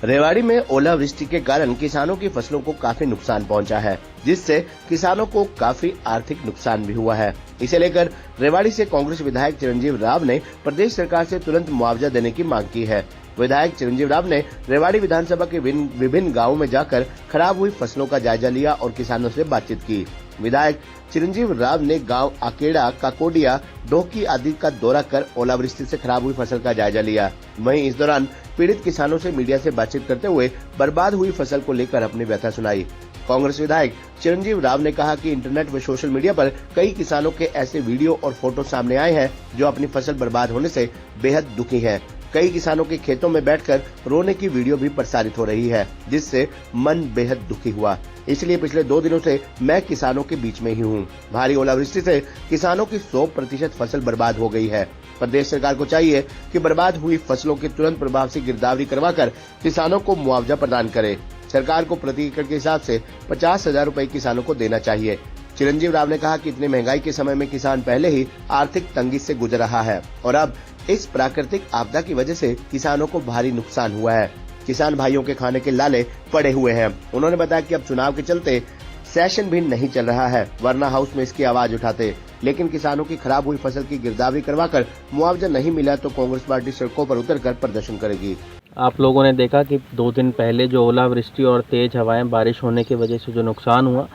रेवाड़ी में ओलावृष्टि के कारण किसानों की फसलों को काफी नुकसान पहुंचा है, जिससे किसानों को काफी आर्थिक नुकसान भी हुआ है। इसे लेकर रेवाड़ी से कांग्रेस विधायक चिरंजीव राव ने प्रदेश सरकार से तुरंत मुआवजा देने की मांग की है। विधायक चिरंजीव राव ने रेवाड़ी विधानसभा के विभिन्न गाँवों में जाकर खराब हुई फसलों का जायजा लिया और किसानों से बातचीत की। विधायक चिरंजीव राव ने गांव अकेड़ा, काकोडिया, डोकी आदि का दौरा कर ओलावृष्टि से खराब हुई फसल का जायजा लिया। वहीं इस दौरान पीड़ित किसानों से मीडिया से बातचीत करते हुए बर्बाद हुई फसल को लेकर अपनी व्यथा सुनाई। कांग्रेस विधायक चिरंजीव राव ने कहा कि इंटरनेट व सोशल मीडिया पर कई किसानों के ऐसे वीडियो और फोटो सामने आए हैं जो अपनी फसल बर्बाद होने से बेहद दुखी हैं। कई किसानों के खेतों में बैठकर रोने की वीडियो भी प्रसारित हो रही है, जिससे मन बेहद दुखी हुआ। इसलिए पिछले 2 दिनों से मैं किसानों के बीच में ही हूँ। भारी ओलावृष्टि से किसानों की 100% फसल बर्बाद हो गई है। प्रदेश सरकार को चाहिए कि बर्बाद हुई फसलों की तुरंत प्रभाव से गिरदावरी करवाकर किसानों को मुआवजा प्रदान करे। सरकार को प्रति एकड़ के हिसाब से 50,000 रुपए किसानों को देना चाहिए। चिरंजीव राव ने कहा कि इतनी महंगाई के समय में किसान पहले ही आर्थिक तंगी से गुजर रहा है और अब इस प्राकृतिक आपदा की वजह से किसानों को भारी नुकसान हुआ है। किसान भाइयों के खाने के लाले पड़े हुए हैं। उन्होंने बताया कि अब चुनाव के चलते सेशन भी नहीं चल रहा है, वरना हाउस में इसकी आवाज उठाते। लेकिन किसानों की खराब हुई फसल की गिरदावरी करवाकर मुआवजा नहीं मिला तो कांग्रेस पार्टी सड़कों पर उतरकर प्रदर्शन करेगी। आप लोगों ने देखा कि 2 दिन पहले जो ओलावृष्टि और तेज हवाएं बारिश होने की वजह से जो नुकसान हुआ,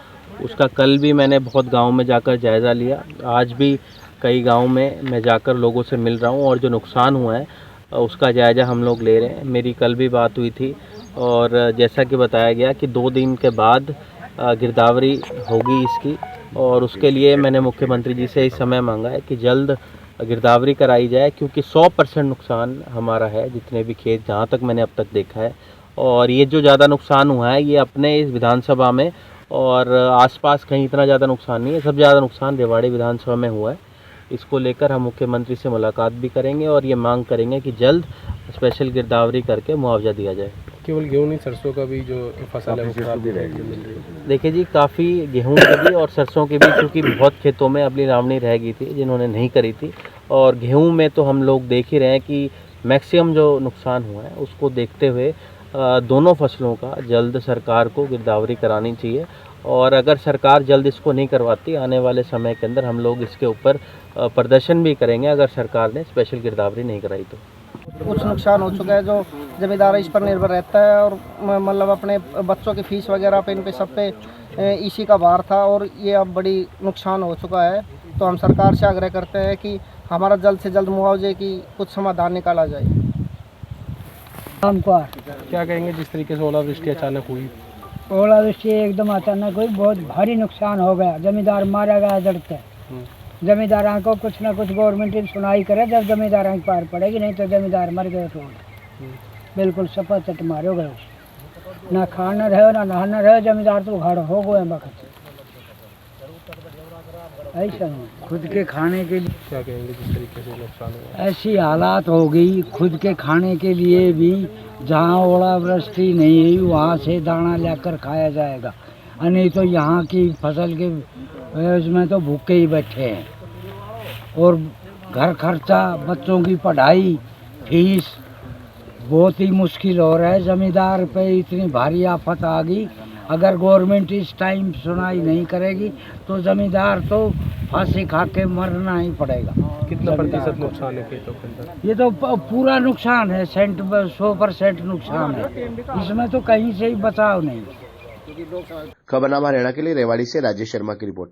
उसका कल भी मैंने बहुत गाँव में जाकर जायजा लिया। आज भी कई गाँव में मैं जाकर लोगों से मिल रहा हूँ और जो नुकसान हुआ है उसका जायजा हम लोग ले रहे हैं। मेरी कल भी बात हुई थी और जैसा कि बताया गया कि 2 दिन के बाद गिरदावरी होगी इसकी, और उसके लिए मैंने मुख्यमंत्री जी से इस समय मांगा है कि जल्द गिरदावरी कराई जाए, क्योंकि 100% नुकसान हमारा है जितने भी खेत जहाँ तक मैंने अब तक देखा है। और ये जो ज़्यादा नुकसान हुआ है ये अपने इस विधानसभा में और आसपास कहीं इतना ज़्यादा नुकसान नहीं है, सब ज़्यादा नुकसान रेवाड़ी विधानसभा में हुआ है। इसको लेकर हम मुख्यमंत्री से मुलाकात भी करेंगे और ये मांग करेंगे कि जल्द स्पेशल गिरदावरी करके मुआवजा दिया जाए। केवल गेहूं नहीं, सरसों का भी जो फसल है वो खराब भी मिल रही है। देखिए जी, काफ़ी गेहूं की भी और सरसों की भी, क्योंकि बहुत खेतों में अपनी रावणी रह गई थी जिन्होंने नहीं करी थी। और गेहूं में तो हम लोग देख ही रहे हैं कि मैक्सिमम जो नुकसान हुआ है उसको देखते हुए दोनों फसलों का जल्द सरकार को गिरदावरी करानी चाहिए। और अगर सरकार जल्द इसको नहीं करवाती, आने वाले समय के अंदर हम लोग इसके ऊपर प्रदर्शन भी करेंगे अगर सरकार ने स्पेशल गिरदावरी नहीं कराई तो। कुछ नुकसान हो चुका है, जो जमींदार इस पर निर्भर रहता है और मतलब अपने बच्चों की फीस वगैरह पे इन पे सब पे इसी का भार था और ये अब बड़ी नुकसान हो चुका है। तो हम सरकार से आग्रह करते हैं कि हमारा जल्द से जल्द मुआवजे की कुछ समाधान निकाला जाए। क्या कहेंगे जिस तरीके से ओलावृष्टि अचानक हुई? ओलावृष्टि एकदम अचानक हुई, बहुत भारी नुकसान हो गया। जमींदार मारा गया डरते। जमींदार को कुछ ना कुछ गवर्नमेंट सुनाई करे, जब जमींदार पार पड़ेगी, नहीं तो जमींदार मर गए। तो बिल्कुल सपा चट मारो गए, ना खाना रहे ना नहाना रहे। जमींदार तो घर हो गए वक्त ऐसा खुद के खाने के लिए। क्या कहेंगे जिस तरीके से नुकसान हुआ? ऐसी हालात हो गई, खुद के खाने के लिए भी जहाँ ओलावृष्टि नहीं हुई वहाँ से दाना लेकर खाया जाएगा, नहीं तो यहाँ की फसल के उसमें तो भूखे ही बैठे हैं। और घर खर्चा, बच्चों की पढ़ाई, फीस बहुत ही मुश्किल हो रहा है। जमींदार पे इतनी भारी आफत आ गई, अगर गवर्नमेंट इस टाइम सुनाई नहीं करेगी तो जमींदार तो फांसी खा के मरना ही पड़ेगा। कितना प्रतिशत नुकसान है खेतों के अंदर? ये तो पूरा नुकसान है, 100% नुकसान है, इसमें तो कहीं से ही बचाव नहीं। खबरनामा हरियाणा के लिए रेवाड़ी से राजेश शर्मा की रिपोर्ट।